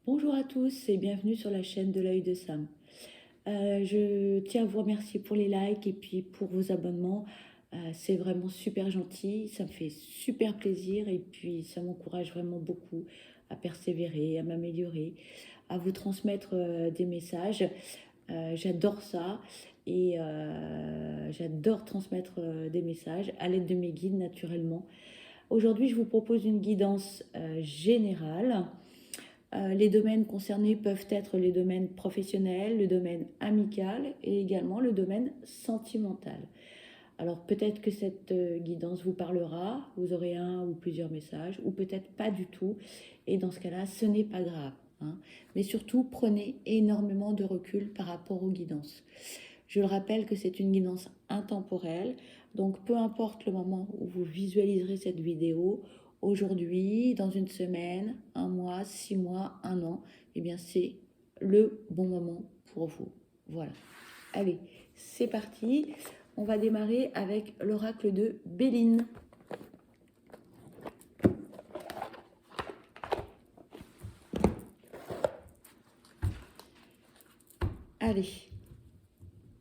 Bonjour à tous et bienvenue sur la chaîne de l'œil de Sam. Je tiens à vous remercier pour les likes et puis pour vos abonnements. C'est vraiment super gentil, ça me fait super plaisir et puis ça m'encourage vraiment beaucoup à persévérer, à m'améliorer, à vous transmettre des messages. J'adore ça et j'adore transmettre des messages à l'aide de mes guides naturellement. Aujourd'hui, je vous propose une guidance générale. Les domaines concernés peuvent être les domaines professionnels, le domaine amical et également le domaine sentimental. Alors peut-être que cette guidance vous parlera, vous aurez un ou plusieurs messages, ou peut-être pas du tout. Et dans ce cas-là, ce n'est pas grave, hein. Mais surtout, prenez énormément de recul par rapport aux guidances. Je le rappelle que c'est une guidance intemporelle, donc peu importe le moment où vous visualiserez cette vidéo, aujourd'hui, dans une semaine, un mois, 6 mois, un an, eh bien c'est le bon moment pour vous. Voilà. Allez, c'est parti. On va démarrer avec l'oracle de Béline. Allez,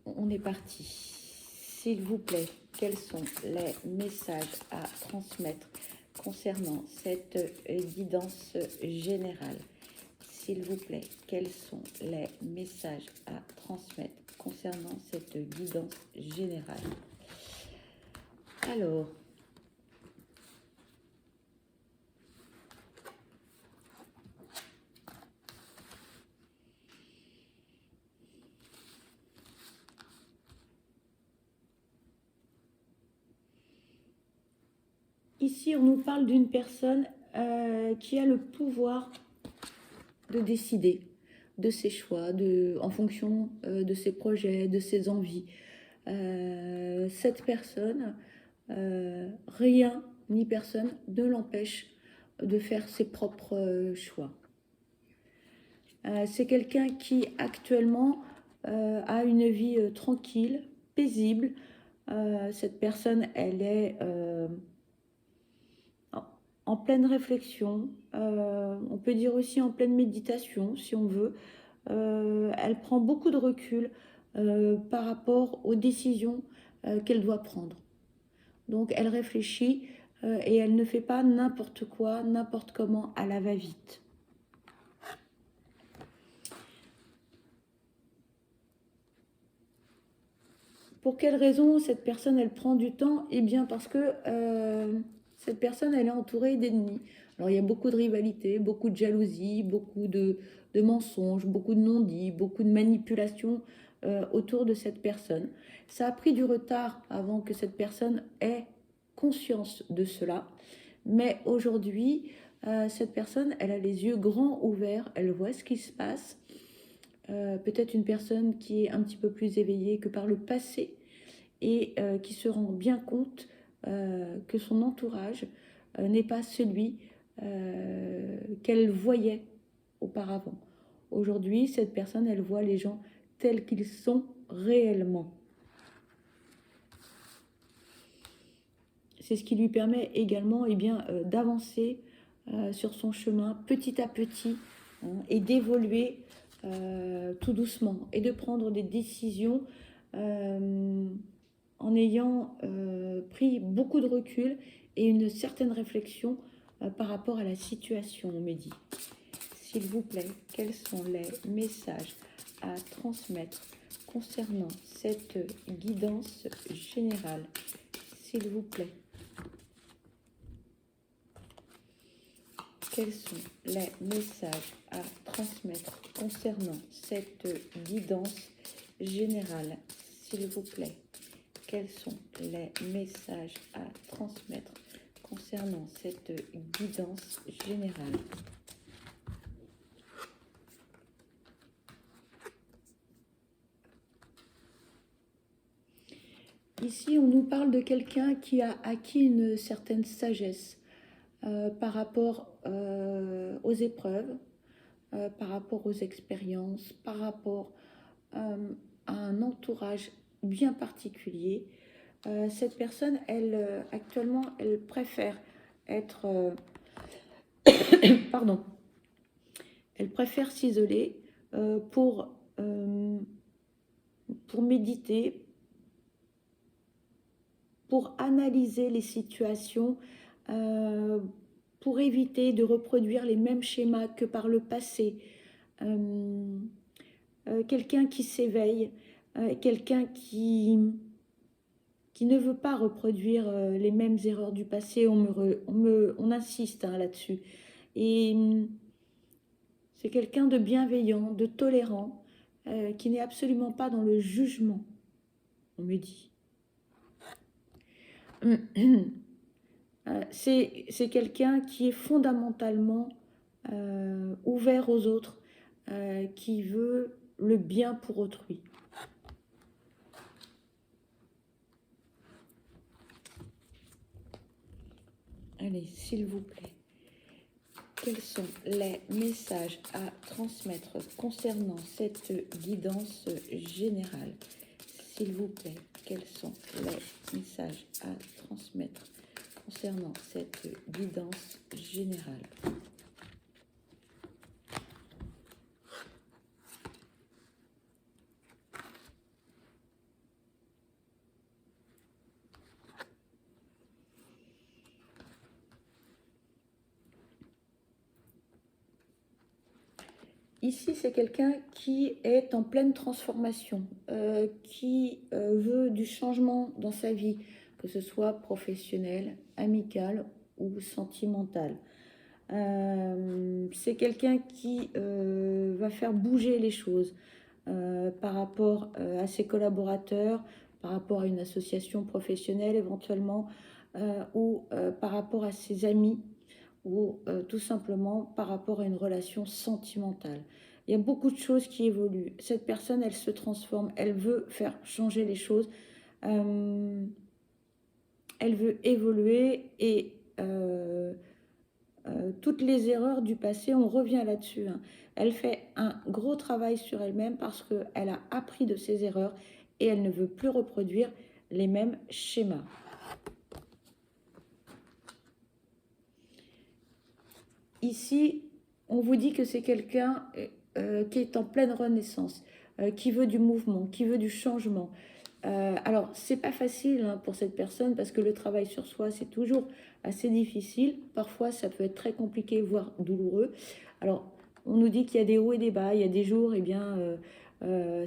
on est parti. S'il vous plaît, quels sont les messages à transmettre concernant cette guidance générale? S'il vous plaît, quels sont les messages à transmettre concernant cette guidance générale? Alors, ici, on nous parle d'une personne qui a le pouvoir de décider de ses choix, en fonction de ses projets, de ses envies. Cette personne, rien ni personne ne l'empêche de faire ses propres choix. C'est quelqu'un qui actuellement a une vie tranquille, paisible. Cette personne, elle est en pleine réflexion, on peut dire aussi en pleine méditation si on veut. Elle prend beaucoup de recul par rapport aux décisions qu'elle doit prendre. Donc elle réfléchit et elle ne fait pas n'importe quoi, n'importe comment à la va-vite. Pour quelle raison cette personne, elle prend du temps? Eh bien parce que cette personne, elle est entourée d'ennemis. Alors il y a beaucoup de rivalité, beaucoup de jalousie, beaucoup de mensonges, beaucoup de non-dits, beaucoup de manipulations autour de cette personne. Ça a pris du retard avant que cette personne ait conscience de cela. Mais aujourd'hui, cette personne, elle a les yeux grands ouverts, elle voit ce qui se passe. Peut-être une personne qui est un petit peu plus éveillée que par le passé et qui se rend bien compte que son entourage n'est pas celui qu'elle voyait auparavant. Aujourd'hui, cette personne, elle voit les gens tels qu'ils sont réellement. C'est ce qui lui permet également d'avancer sur son chemin petit à petit, hein, et d'évoluer tout doucement et de prendre des décisions en ayant pris beaucoup de recul et une certaine réflexion par rapport à la situation, on me dit. S'il vous plaît, quels sont les messages à transmettre concernant cette guidance générale? S'il vous plaît. Quels sont les messages à transmettre concernant cette guidance générale? S'il vous plaît. Quels sont les messages à transmettre concernant cette guidance générale? Ici, on nous parle de quelqu'un qui a acquis une certaine sagesse par rapport aux épreuves, par rapport aux expériences, par rapport à un entourage bien particulier. Cette personne, elle, actuellement, elle préfère être pardon, Elle préfère s'isoler pour méditer, pour analyser les situations, pour éviter de reproduire les mêmes schémas que par le passé. Quelqu'un qui s'éveille, quelqu'un qui ne veut pas reproduire les mêmes erreurs du passé. On insiste là-dessus. Et c'est quelqu'un de bienveillant, de tolérant, qui n'est absolument pas dans le jugement, on me dit. C'est quelqu'un qui est fondamentalement ouvert aux autres, qui veut le bien pour autrui. Allez, s'il vous plaît, quels sont les messages à transmettre concernant cette guidance générale? S'il vous plaît, quels sont les messages à transmettre concernant cette guidance générale? Ici, c'est quelqu'un qui est en pleine transformation, qui veut du changement dans sa vie, que ce soit professionnel, amical ou sentimental. C'est quelqu'un qui va faire bouger les choses par rapport à ses collaborateurs, par rapport à une association professionnelle éventuellement, ou par rapport à ses amis, ou tout simplement par rapport à une relation sentimentale. Il y a beaucoup de choses qui évoluent. Cette personne, elle se transforme, elle veut faire changer les choses, elle veut évoluer et toutes les erreurs du passé, on revient là-dessus. Elle fait un gros travail sur elle-même parce qu'elle a appris de ses erreurs et elle ne veut plus reproduire les mêmes schémas. Ici, on vous dit que c'est quelqu'un qui est en pleine renaissance, qui veut du mouvement, qui veut du changement. Alors, c'est pas facile pour cette personne parce que le travail sur soi, c'est toujours assez difficile. Parfois, ça peut être très compliqué, voire douloureux. Alors, on nous dit qu'il y a des hauts et des bas. Il y a des jours, eh bien,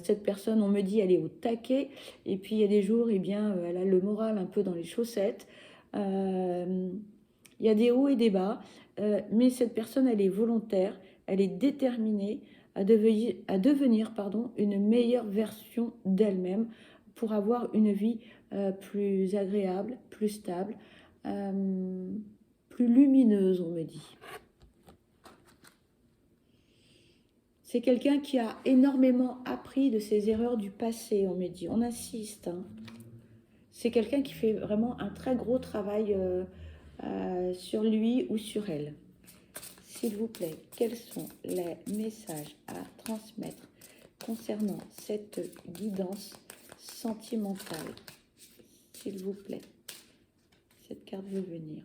cette personne, on me dit, elle est au taquet. Et puis, il y a des jours, eh bien, elle a le moral un peu dans les chaussettes. Il y a des hauts et des bas. Mais cette personne, elle est volontaire, elle est déterminée à devenir une meilleure version d'elle-même pour avoir une vie plus agréable, plus stable, plus lumineuse, on me dit. C'est quelqu'un qui a énormément appris de ses erreurs du passé, on me dit. On insiste. C'est quelqu'un qui fait vraiment un très gros travail sur lui ou sur elle. S'il vous plaît, quels sont les messages à transmettre concernant cette guidance sentimentale? S'il vous plaît, cette carte veut venir.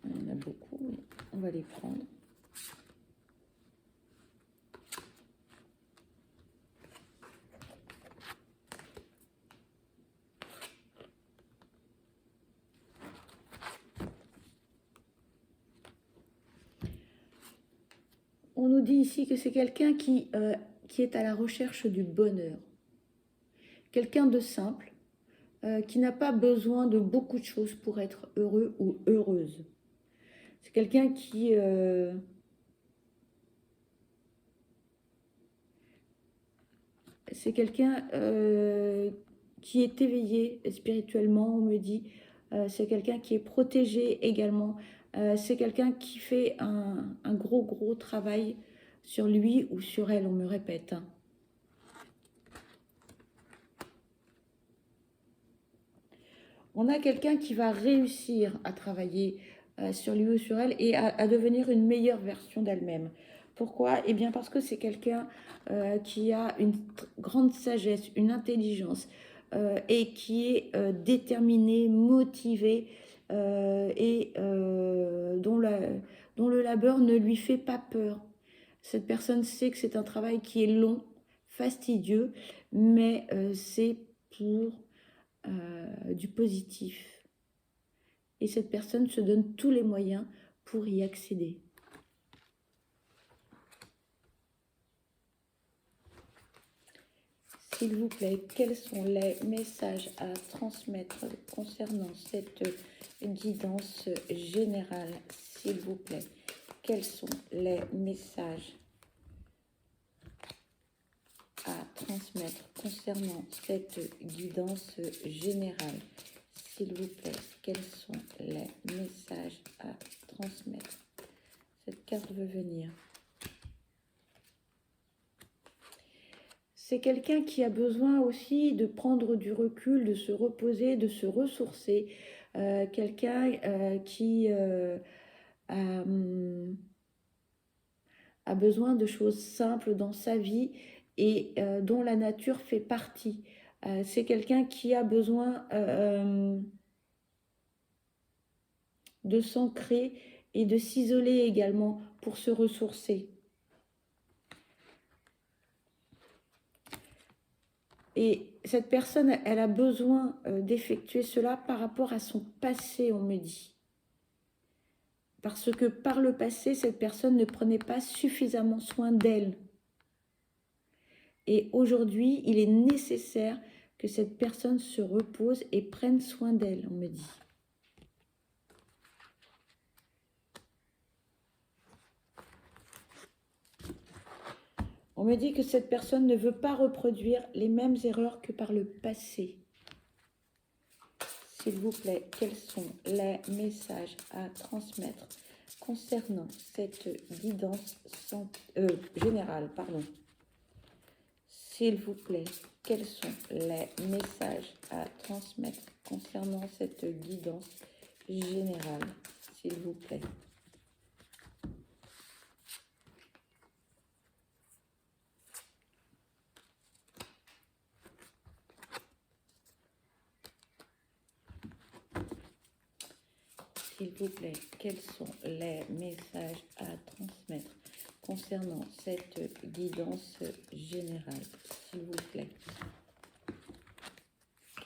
Il y en a beaucoup, mais on va les prendre. On nous dit ici que c'est quelqu'un qui est à la recherche du bonheur. Quelqu'un de simple, qui n'a pas besoin de beaucoup de choses pour être heureux ou heureuse. C'est quelqu'un qui... c'est quelqu'un qui est éveillé spirituellement, on me dit. C'est quelqu'un qui est protégé également. C'est quelqu'un qui fait un gros travail sur lui ou sur elle, on me répète. On a quelqu'un qui va réussir à travailler sur lui ou sur elle et à devenir une meilleure version d'elle-même. Pourquoi? Eh bien parce que c'est quelqu'un qui a une grande sagesse, une intelligence et qui est déterminé, motivé et dont le labeur ne lui fait pas peur. Cette personne sait que c'est un travail qui est long, fastidieux, mais c'est pour du positif. Et cette personne se donne tous les moyens pour y accéder. S'il vous plaît, quels sont les messages à transmettre concernant cette guidance générale? S'il vous plaît, quels sont les messages à transmettre concernant cette guidance générale? S'il vous plaît, quels sont les messages à transmettre? Cette carte veut venir. C'est quelqu'un qui a besoin aussi de prendre du recul, de se reposer, de se ressourcer. Quelqu'un qui a besoin de choses simples dans sa vie et dont la nature fait partie. C'est quelqu'un qui a besoin de s'ancrer et de s'isoler également pour se ressourcer. Et cette personne, elle a besoin d'effectuer cela par rapport à son passé, on me dit. Parce que par le passé, cette personne ne prenait pas suffisamment soin d'elle. Et aujourd'hui, il est nécessaire que cette personne se repose et prenne soin d'elle, on me dit. On me dit que cette personne ne veut pas reproduire les mêmes erreurs que par le passé. S'il vous plaît, quels sont les messages à transmettre concernant cette guidance générale, S'il vous plaît, quels sont les messages à transmettre concernant cette guidance générale, s'il vous plaît? S'il vous plaît, quels sont les messages à transmettre concernant cette guidance générale, s'il vous plaît?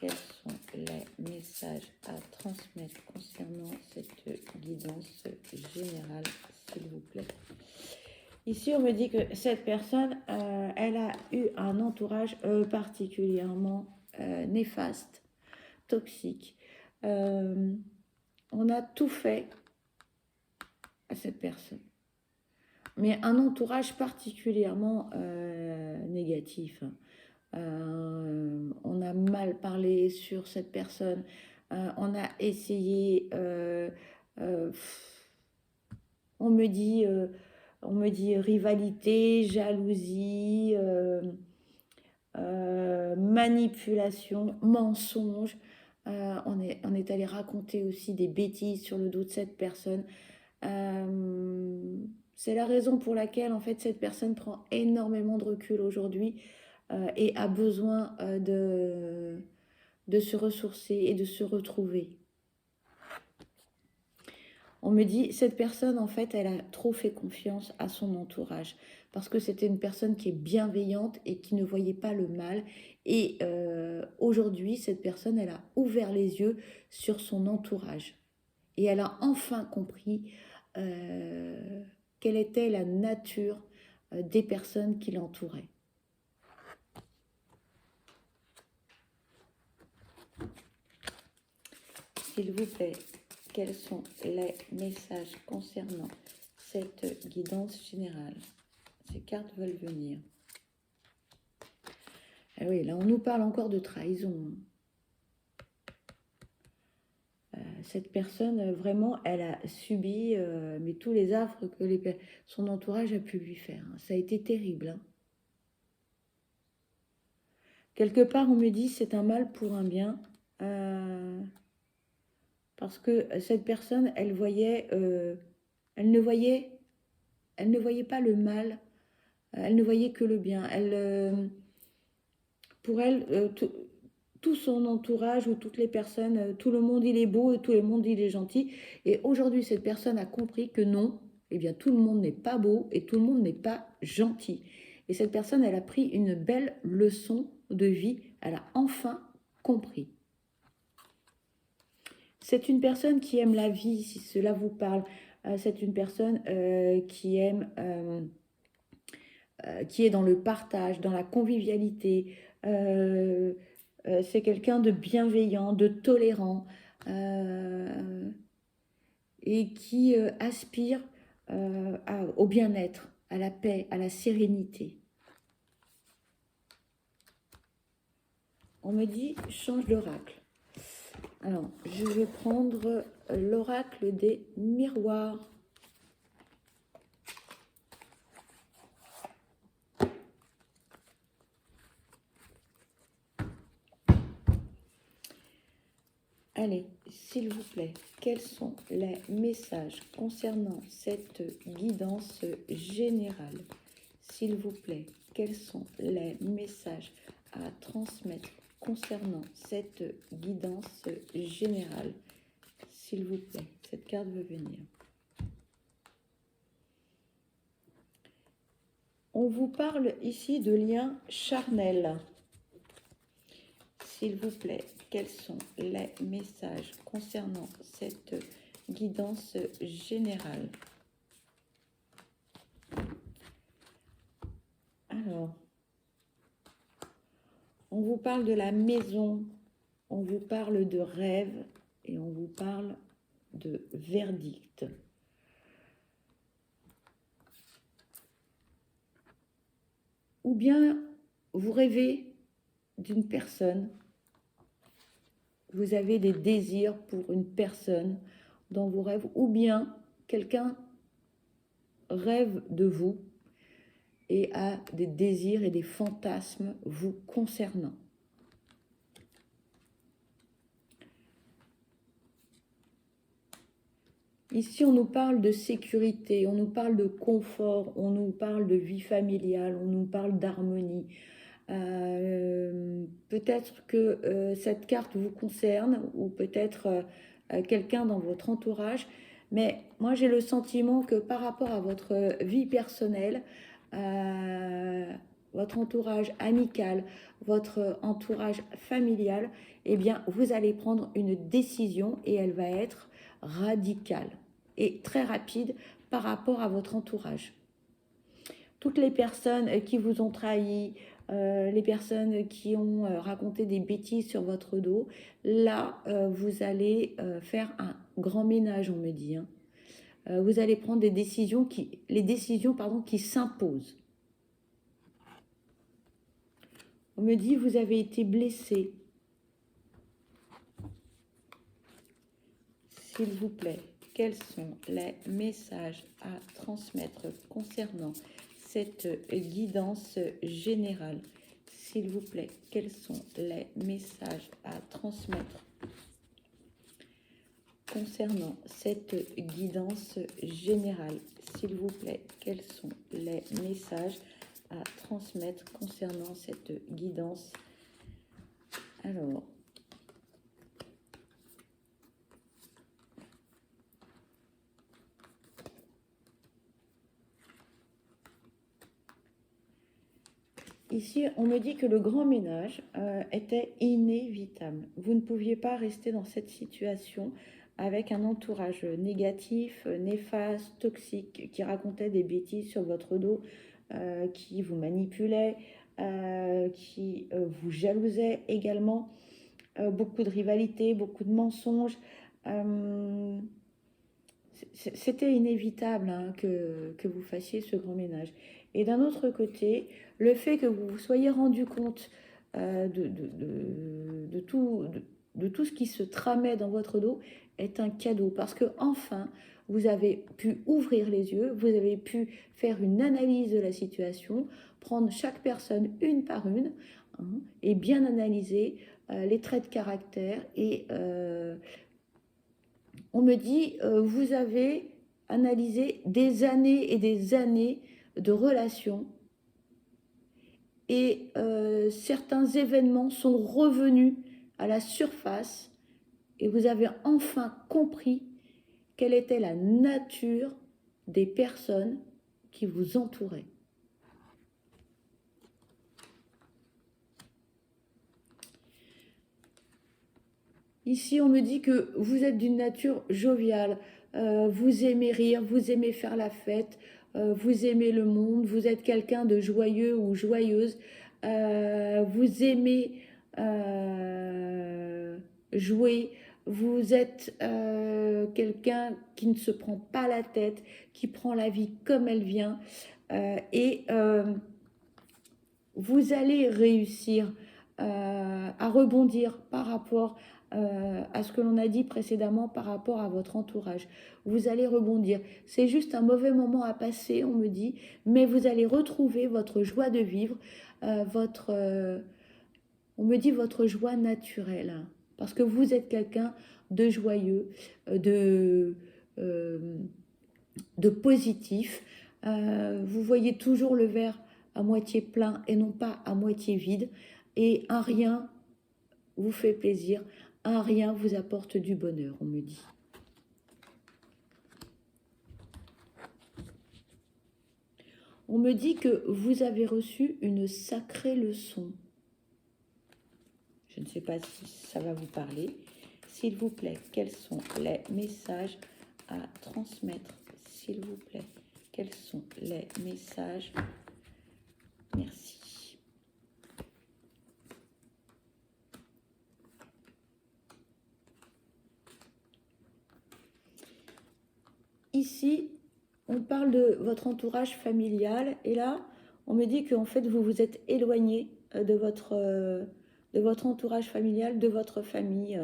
Quels sont les messages à transmettre concernant cette guidance générale, s'il vous plaît? Ici, on me dit que cette personne, elle a eu un entourage particulièrement néfaste, toxique. On a tout fait à cette personne. Mais un entourage particulièrement négatif. On a mal parlé sur cette personne. On a essayé... on me dit rivalité, jalousie, manipulation, mensonge. On est allé raconter aussi des bêtises sur le dos de cette personne. C'est la raison pour laquelle en fait cette personne prend énormément de recul aujourd'hui et a besoin de se ressourcer et de se retrouver. On me dit, cette personne, en fait, elle a trop fait confiance à son entourage parce que c'était une personne qui est bienveillante et qui ne voyait pas le mal. Et aujourd'hui, cette personne, elle a ouvert les yeux sur son entourage. Et elle a enfin compris quelle était la nature des personnes qui l'entouraient. S'il vous plaît, quels sont les messages concernant cette guidance générale? Ces cartes veulent venir. Ah oui, là on nous parle encore de trahison. Cette personne, vraiment, elle a subi mais tous les affres que son entourage a pu lui faire. Ça a été terrible. Hein. Quelque part, on me dit c'est un mal pour un bien. Parce que cette personne, elle ne voyait pas le mal, elle ne voyait que le bien. Pour elle, tout son entourage ou toutes les personnes, tout le monde il est beau et tout le monde il est gentil. Et aujourd'hui, cette personne a compris que non, eh bien tout le monde n'est pas beau et tout le monde n'est pas gentil. Et cette personne, elle a pris une belle leçon de vie. Elle a enfin compris. C'est une personne qui aime la vie, si cela vous parle. C'est une personne qui aime, qui est dans le partage, dans la convivialité. C'est quelqu'un de bienveillant, de tolérant et qui aspire au bien-être, à la paix, à la sérénité. On me dit change d'oracle. Alors, je vais prendre l'oracle des miroirs. Allez, s'il vous plaît, quels sont les messages concernant cette guidance générale? S'il vous plaît, quels sont les messages à transmettre concernant cette guidance générale? S'il vous plaît, cette carte veut venir. On vous parle ici de liens charnels. S'il vous plaît, quels sont les messages concernant cette guidance générale? Alors, on vous parle de la maison, on vous parle de rêve et on vous parle de verdict. Ou bien vous rêvez d'une personne, vous avez des désirs pour une personne dans vos rêves, ou bien quelqu'un rêve de vous et a des désirs et des fantasmes vous concernant. Ici, on nous parle de sécurité, on nous parle de confort, on nous parle de vie familiale, on nous parle d'harmonie. Peut-être que cette carte vous concerne ou peut-être quelqu'un dans votre entourage, mais moi j'ai le sentiment que par rapport à votre vie personnelle, votre entourage amical, votre entourage familial, eh bien vous allez prendre une décision et elle va être radicale et très rapide par rapport à votre entourage. Toutes les personnes qui vous ont trahi, les personnes qui ont raconté des bêtises sur votre dos, là, vous allez faire un grand ménage, on me dit. Hein. Vous allez prendre des décisions qui s'imposent. On me dit, vous avez été blessé. S'il vous plaît, quels sont les messages à transmettre concernant cette guidance générale? S'il vous plaît, quels sont les messages à transmettre concernant cette guidance générale? S'il vous plaît, quels sont les messages à transmettre concernant cette guidance? Alors, ici, on me dit que le grand ménage était inévitable. Vous ne pouviez pas rester dans cette situation avec un entourage négatif, néfaste, toxique, qui racontait des bêtises sur votre dos, qui vous manipulait, qui vous jalousait également. Beaucoup de rivalité, beaucoup de mensonges. C'était inévitable hein, que vous fassiez ce grand ménage. Et d'un autre côté, le fait que vous vous soyez rendu compte de tout ce qui se tramait dans votre dos est un cadeau. Parce que enfin, vous avez pu ouvrir les yeux, vous avez pu faire une analyse de la situation, prendre chaque personne une par une hein, et bien analyser les traits de caractère et on me dit, vous avez analysé des années et des années de relations et certains événements sont revenus à la surface et vous avez enfin compris quelle était la nature des personnes qui vous entouraient. Ici, on me dit que vous êtes d'une nature joviale, vous aimez rire, vous aimez faire la fête, vous aimez le monde, vous êtes quelqu'un de joyeux ou joyeuse, vous aimez jouer, vous êtes quelqu'un qui ne se prend pas la tête, qui prend la vie comme elle vient, et vous allez réussir à rebondir par rapport à ce que l'on a dit précédemment par rapport à votre entourage. Vous allez rebondir. C'est juste un mauvais moment à passer, on me dit, mais vous allez retrouver votre joie de vivre, on me dit votre joie naturelle, parce que vous êtes quelqu'un de joyeux, de, euh, de positif. Vous voyez toujours le verre à moitié plein et non pas à moitié vide. Et un rien vous fait plaisir, un rien vous apporte du bonheur, on me dit. On me dit que vous avez reçu une sacrée leçon. Je ne sais pas si ça va vous parler. S'il vous plaît, quels sont les messages à transmettre? S'il vous plaît, quels sont les messages? Merci. Ici, on parle de votre entourage familial et là, on me dit qu'en fait, vous vous êtes éloigné de votre entourage familial, de votre famille.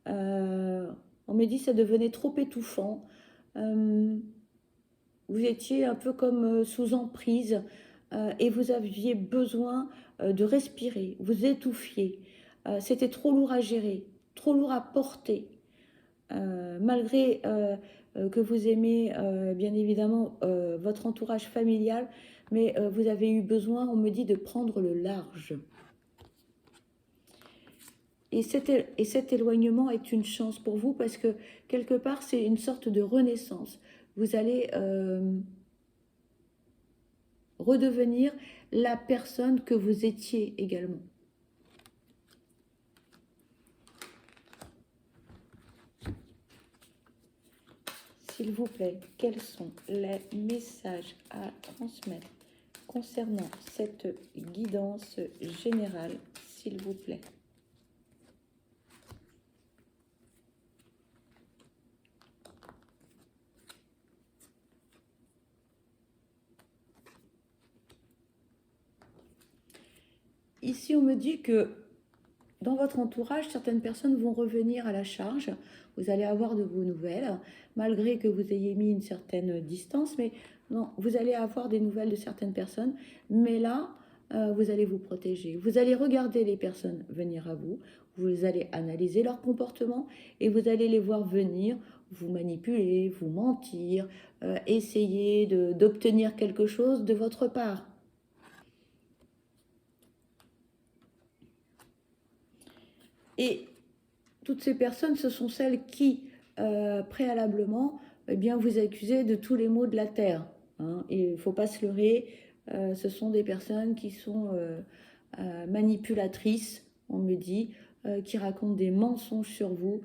On me dit que ça devenait trop étouffant. Vous étiez un peu comme sous emprise et vous aviez besoin de respirer, vous étouffiez. C'était trop lourd à gérer, trop lourd à porter. Malgré que vous aimez bien évidemment votre entourage familial, mais vous avez eu besoin, on me dit, de prendre le large. Et cet éloignement est une chance pour vous parce que quelque part c'est une sorte de renaissance. Vous allez redevenir la personne que vous étiez également. S'il vous plaît, quels sont les messages à transmettre concernant cette guidance générale, s'il vous plaît? Ici, on me dit que dans votre entourage, certaines personnes vont revenir à la charge. Vous allez avoir de vos nouvelles, malgré que vous ayez mis une certaine distance. Mais non, vous allez avoir des nouvelles de certaines personnes. Mais là, vous allez vous protéger. Vous allez regarder les personnes venir à vous. Vous allez analyser leur comportement et vous allez les voir venir, vous manipuler, vous mentir, essayer d'obtenir quelque chose de votre part. Et toutes ces personnes, ce sont celles qui, préalablement, eh bien, vous accusaient de tous les maux de la terre. Hein. Et il ne faut pas se leurrer, ce sont des personnes qui sont manipulatrices, on me dit, qui racontent des mensonges sur vous,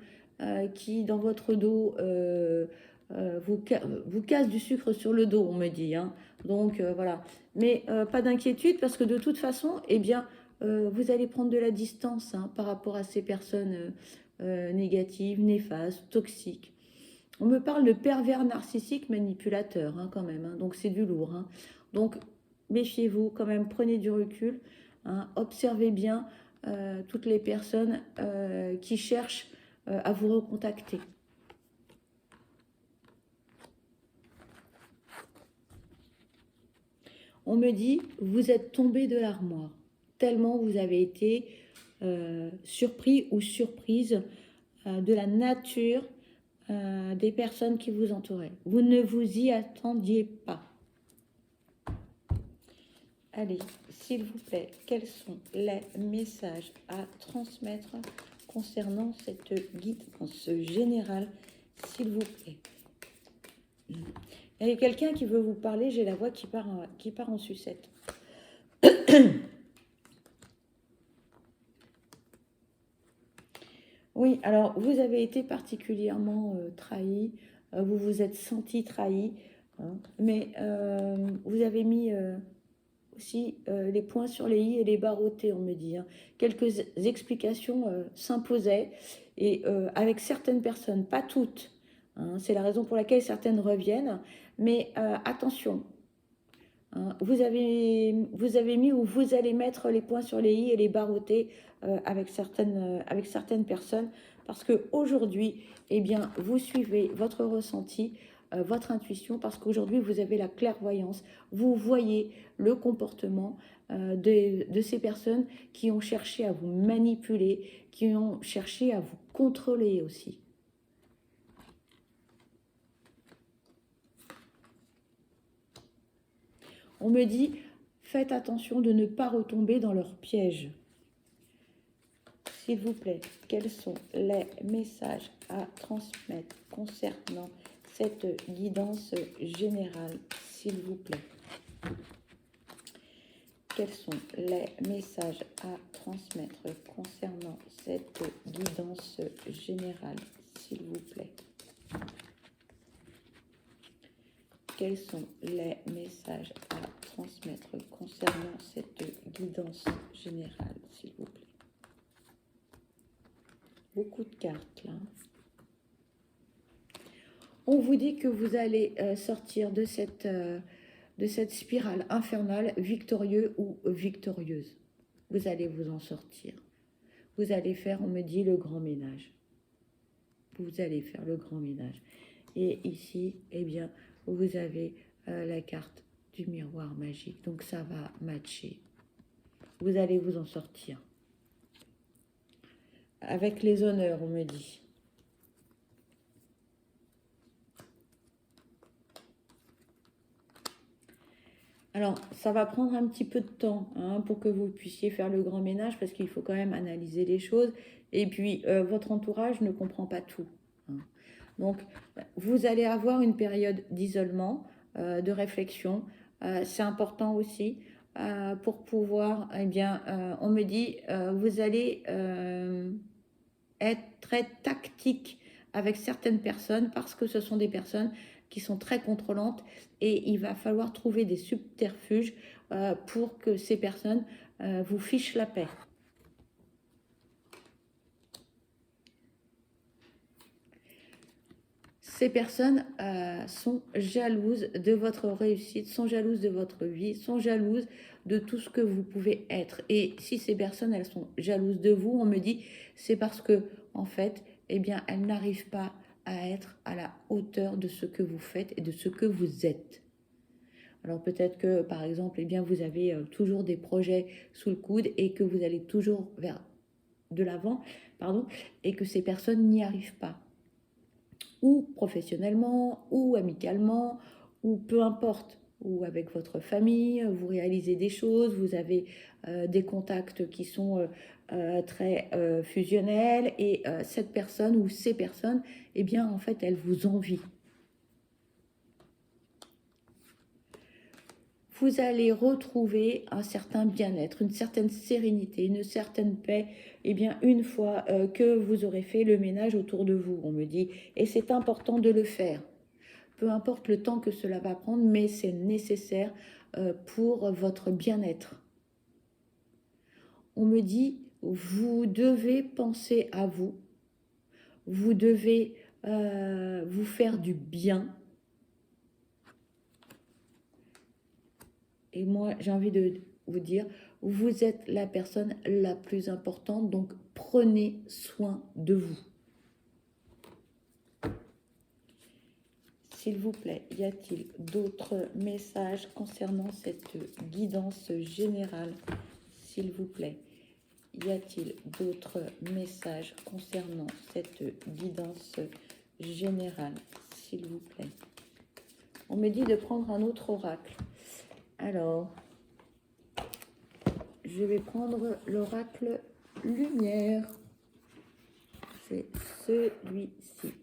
qui, dans votre dos, vous cassent du sucre sur le dos, on me dit. Hein. Donc, voilà. Mais pas d'inquiétude, parce que de toute façon, eh bien, vous allez prendre de la distance hein, par rapport à ces personnes négatives, néfastes, toxiques. On me parle de pervers narcissiques manipulateurs hein, quand même, hein, donc c'est du lourd. Hein. Donc méfiez-vous quand même, prenez du recul, hein, observez bien toutes les personnes qui cherchent à vous recontacter. On me dit, vous êtes tombé de l'armoire, tellement vous avez été surpris ou surprise de la nature des personnes qui vous entouraient. Vous ne vous y attendiez pas. Allez, s'il vous plaît, quels sont les messages à transmettre concernant cette guidance générale, s'il vous plaît. Il y a quelqu'un qui veut vous parler, j'ai la voix qui part en sucette. Oui, alors vous avez été particulièrement trahi, vous vous êtes senti trahi, hein, mais vous avez mis aussi les points sur les i et les barres au t, on me dit, hein. Quelques explications s'imposaient, et avec certaines personnes, pas toutes, hein, c'est la raison pour laquelle certaines reviennent, mais attention, hein, vous avez mis ou vous allez mettre les points sur les i et les barres au t avec certaines personnes, parce qu'aujourd'hui, eh bien, vous suivez votre ressenti, votre intuition, parce qu'aujourd'hui, vous avez la clairvoyance, vous voyez le comportement de ces personnes qui ont cherché à vous manipuler, qui ont cherché à vous contrôler aussi. On me dit, faites attention de ne pas retomber dans leur piège. S'il vous plaît, quels sont les messages à transmettre concernant cette guidance générale, s'il vous plaît? Quels sont les messages à transmettre concernant cette guidance générale, s'il vous plaît? Quels sont les messages à transmettre concernant cette guidance générale, s'il vous plaît? Beaucoup de cartes, là. On vous dit que vous allez sortir de cette spirale infernale, victorieux ou victorieuse. Vous allez vous en sortir. Vous allez faire, on me dit, le grand ménage. Vous allez faire le grand ménage. Et ici, eh bien, vous avez la carte du miroir magique. Donc, ça va matcher. Vous allez vous en sortir. Avec les honneurs, on me dit. Alors, ça va prendre un petit peu de temps hein, pour que vous puissiez faire le grand ménage, parce qu'il faut quand même analyser les choses. Et puis, votre entourage ne comprend pas tout. Hein. Donc, vous allez avoir une période d'isolement, de réflexion. C'est important aussi pour pouvoir, eh bien, on me dit, vous allez être très tactique avec certaines personnes, parce que ce sont des personnes qui sont très contrôlantes, et il va falloir trouver des subterfuges pour que ces personnes vous fichent la paix. Ces personnes sont jalouses de votre réussite, sont jalouses de votre vie, sont jalouses de tout ce que vous pouvez être. Et si ces personnes, elles sont jalouses de vous, on me dit, c'est parce que, en fait, eh bien, elles n'arrivent pas à être à la hauteur de ce que vous faites et de ce que vous êtes. Alors peut-être que, par exemple, eh bien, vous avez toujours des projets sous le coude et que vous allez toujours vers de l'avant, pardon, et que ces personnes n'y arrivent pas. Ou professionnellement, ou amicalement, ou peu importe, ou avec votre famille, vous réalisez des choses, vous avez des contacts qui sont très fusionnels, et cette personne ou ces personnes, eh bien, en fait, elles vous envient. Vous allez retrouver un certain bien-être, une certaine sérénité, une certaine paix, eh bien, une fois que vous aurez fait le ménage autour de vous, on me dit. Et c'est important de le faire. Peu importe le temps que cela va prendre, mais c'est nécessaire pour votre bien-être. On me dit, vous devez penser à vous. Vous devez vous faire du bien. Et moi, j'ai envie de vous dire, vous êtes la personne la plus importante, donc prenez soin de vous. S'il vous plaît, y a-t-il d'autres messages concernant cette guidance générale? S'il vous plaît, y a-t-il d'autres messages concernant cette guidance générale? S'il vous plaît. On me dit de prendre un autre oracle. Alors, je vais prendre l'oracle lumière. c'est celui-ci.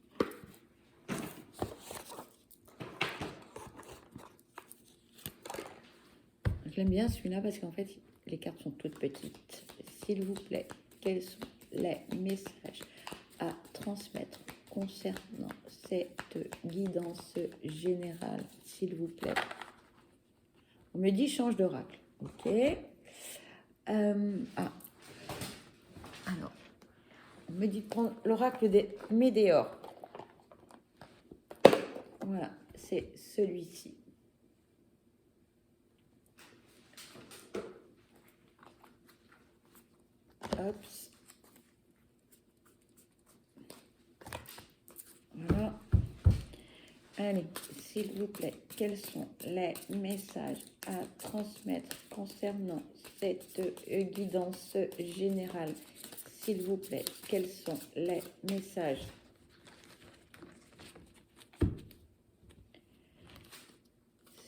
J'aime bien celui-là parce qu'en fait, les cartes sont toutes petites. S'il vous plaît, quels sont les messages à transmettre concernant cette guidance générale, s'il vous plaît? On me dit change d'oracle. Ok. Alors, on me dit de prendre l'oracle des Médéors. Voilà, c'est celui-ci. Hop. Voilà. Allez, s'il vous plaît, quels sont les messages à transmettre concernant cette guidance générale? S'il vous plaît, quels sont les messages?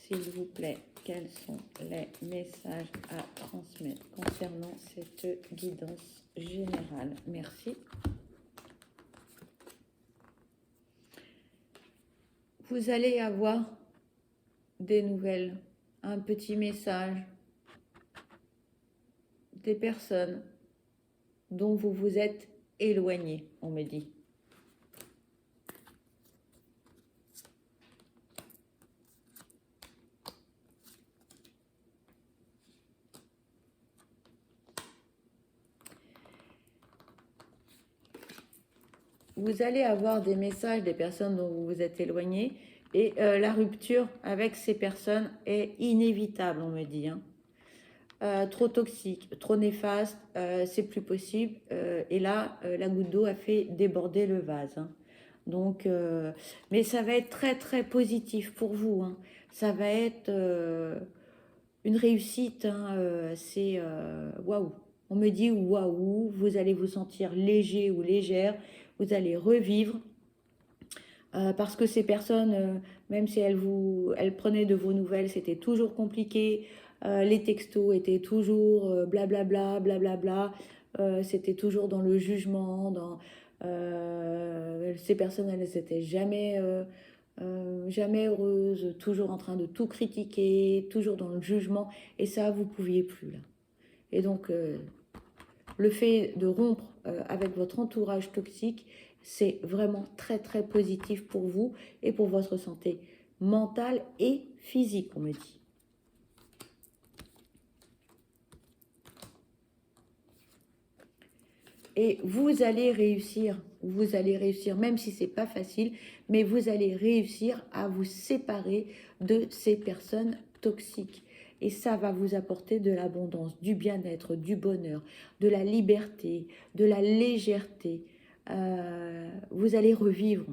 S'il vous plaît, quels sont les messages à transmettre concernant cette guidance générale? Merci. Vous allez avoir des nouvelles, un petit message, des personnes dont vous vous êtes éloigné, on me dit. Vous allez avoir des messages des personnes dont vous vous êtes éloigné et la rupture avec ces personnes est inévitable, on me dit. Trop toxique, trop néfaste, c'est plus possible. Et là, la goutte d'eau a fait déborder le vase. Donc, mais ça va être très très positif pour vous. Ça va être une réussite. C'est waouh. On me dit waouh, vous allez vous sentir léger ou légère. Vous allez revivre. Parce que ces personnes, même si elles prenaient de vos nouvelles, c'était toujours compliqué. Les textos étaient toujours blablabla, blablabla. C'était toujours dans le jugement. Ces personnes, elles n'étaient jamais heureuses, toujours en train de tout critiquer, toujours dans le jugement. Et ça, vous ne pouviez plus là. Et donc, le fait de rompre avec votre entourage toxique, c'est vraiment très très positif pour vous et pour votre santé mentale et physique, on me dit. Et vous allez réussir, même si c'est pas facile, mais vous allez réussir à vous séparer de ces personnes toxiques. Et ça va vous apporter de l'abondance, du bien-être, du bonheur, de la liberté, de la légèreté. Vous allez revivre,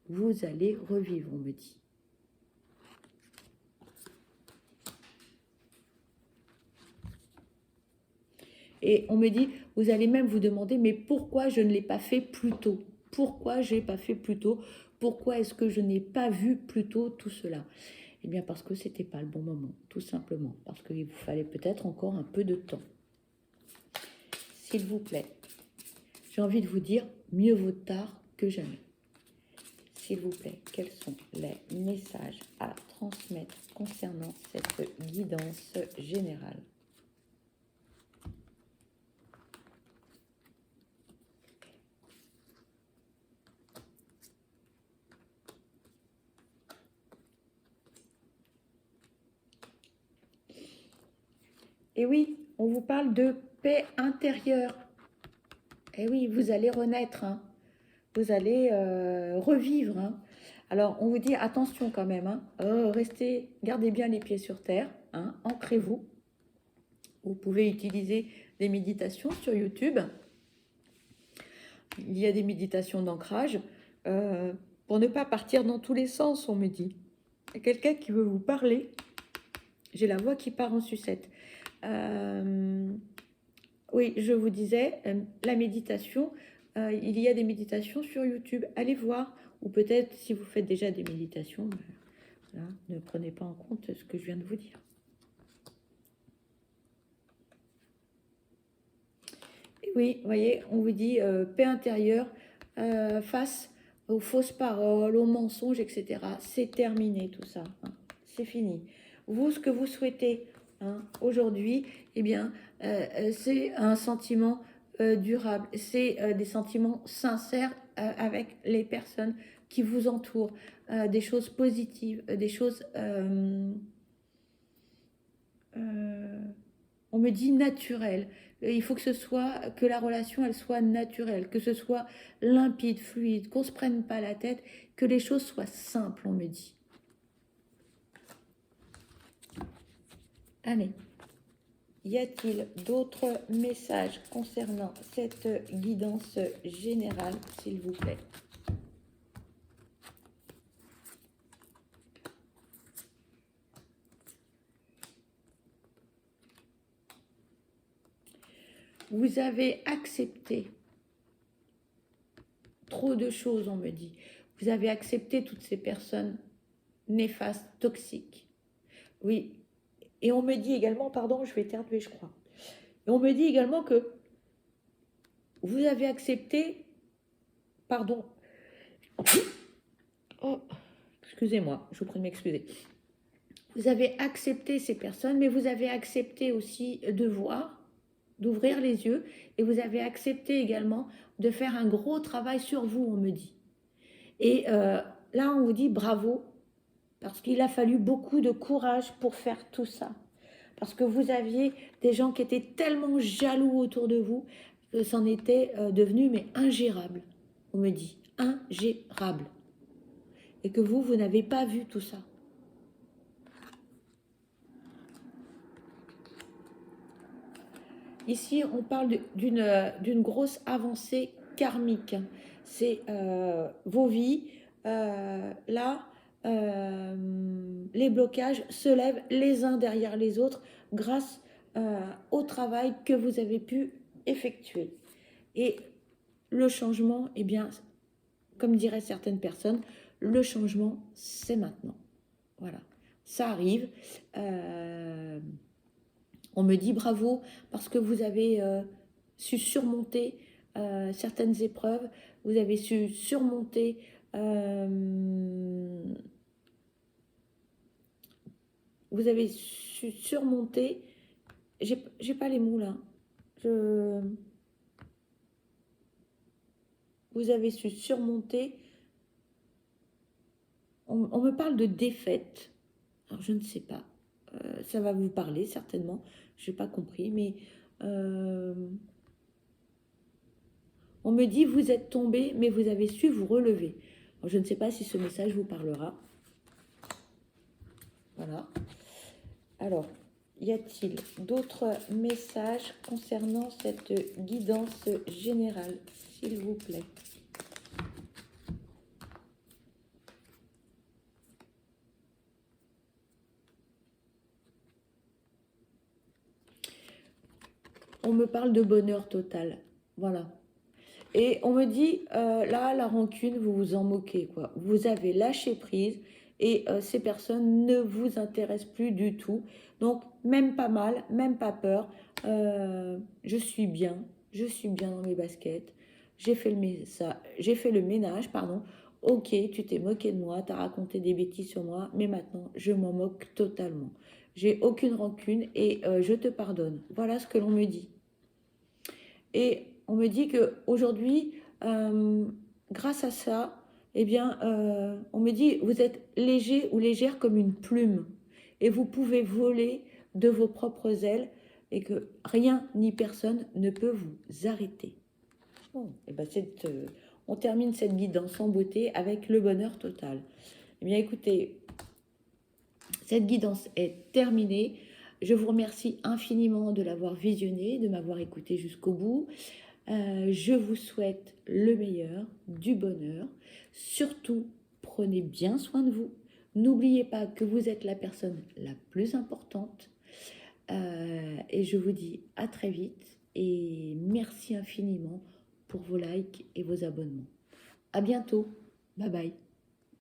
on me dit. Et on me dit, vous allez même vous demander, mais pourquoi je ne l'ai pas fait plus tôt? Pourquoi je n'ai pas fait plus tôt? Pourquoi est-ce que je n'ai pas vu plus tôt tout cela? Eh bien parce que ce n'était pas le bon moment, tout simplement. Parce qu'il vous fallait peut-être encore un peu de temps. S'il vous plaît, j'ai envie de vous dire, mieux vaut tard que jamais. S'il vous plaît, quels sont les messages à transmettre concernant cette guidance générale? Et oui, on vous parle de paix intérieure. Et oui, vous allez renaître, vous allez revivre. Alors, on vous dit attention quand même, restez, gardez bien les pieds sur terre, ancrez-vous. Vous pouvez utiliser des méditations sur YouTube. Il y a des méditations d'ancrage pour ne pas partir dans tous les sens, on me dit. Il y a quelqu'un qui veut vous parler. J'ai la voix qui part en sucette. Oui, je vous disais, la méditation, il y a des méditations sur YouTube. Allez voir, ou peut-être si vous faites déjà des méditations, voilà, ne prenez pas en compte ce que je viens de vous dire. Et oui, vous voyez, on vous dit paix intérieure, face aux fausses paroles, aux mensonges, etc. C'est terminé tout ça, hein. C'est fini. Vous, ce que vous souhaitez, hein, aujourd'hui, eh bien, c'est un sentiment durable, c'est des sentiments sincères avec les personnes qui vous entourent, des choses positives, des choses, on me dit naturelles. Il faut que ce soit, que la relation, elle soit naturelle, que ce soit limpide, fluide, qu'on ne se prenne pas la tête, que les choses soient simples, on me dit. Allez, y a-t-il d'autres messages concernant cette guidance générale, s'il vous plaît? Vous avez accepté trop de choses, on me dit. Vous avez accepté toutes ces personnes néfastes, toxiques. Oui. Et on me dit également, pardon, je vais éternuer, je crois. Et on me dit également que vous avez accepté, pardon, oh, excusez-moi, je vous prie de m'excuser. Vous avez accepté ces personnes, mais vous avez accepté aussi de voir, d'ouvrir les yeux, et vous avez accepté également de faire un gros travail sur vous, on me dit. Et là, on vous dit bravo, parce qu'il a fallu beaucoup de courage pour faire tout ça. Parce que vous aviez des gens qui étaient tellement jaloux autour de vous que c'en était devenu mais ingérable, on me dit, ingérable. Et que vous n'avez pas vu tout ça. Ici, on parle d'une grosse avancée karmique. C'est vos vies, là, les blocages se lèvent les uns derrière les autres grâce au travail que vous avez pu effectuer. Et le changement, eh bien, comme diraient certaines personnes, le changement, c'est maintenant. Voilà, ça arrive. On me dit bravo parce que vous avez su surmonter certaines épreuves, vous avez su surmonter j'ai pas les mots là, vous avez su surmonter, on me parle de défaite, alors je ne sais pas, ça va vous parler certainement, je n'ai pas compris, mais on me dit vous êtes tombé, mais vous avez su vous relever. Alors, je ne sais pas si ce message vous parlera. Voilà. Alors, y a-t-il d'autres messages concernant cette guidance générale, s'il vous plaît? On me parle de bonheur total. Voilà. Et on me dit, là, la rancune, vous vous en moquez, quoi. Vous avez lâché prise et ces personnes ne vous intéressent plus du tout. Donc, même pas mal, même pas peur. Je suis bien dans mes baskets. J'ai fait le ménage, pardon. Ok, tu t'es moqué de moi, tu as raconté des bêtises sur moi, mais maintenant, je m'en moque totalement. J'ai aucune rancune et je te pardonne. Voilà ce que l'on me dit. Et on me dit qu'aujourd'hui, grâce à ça, eh bien, on me dit, vous êtes léger ou légère comme une plume. Et vous pouvez voler de vos propres ailes et que rien ni personne ne peut vous arrêter. Bon, et ben on termine cette guidance en beauté avec le bonheur total. Eh bien, écoutez, cette guidance est terminée. Je vous remercie infiniment de l'avoir visionnée, de m'avoir écouté jusqu'au bout. Je vous souhaite le meilleur, du bonheur. Surtout, prenez bien soin de vous. N'oubliez pas que vous êtes la personne la plus importante. Et je vous dis à très vite et merci infiniment pour vos likes et vos abonnements. À bientôt. Bye bye.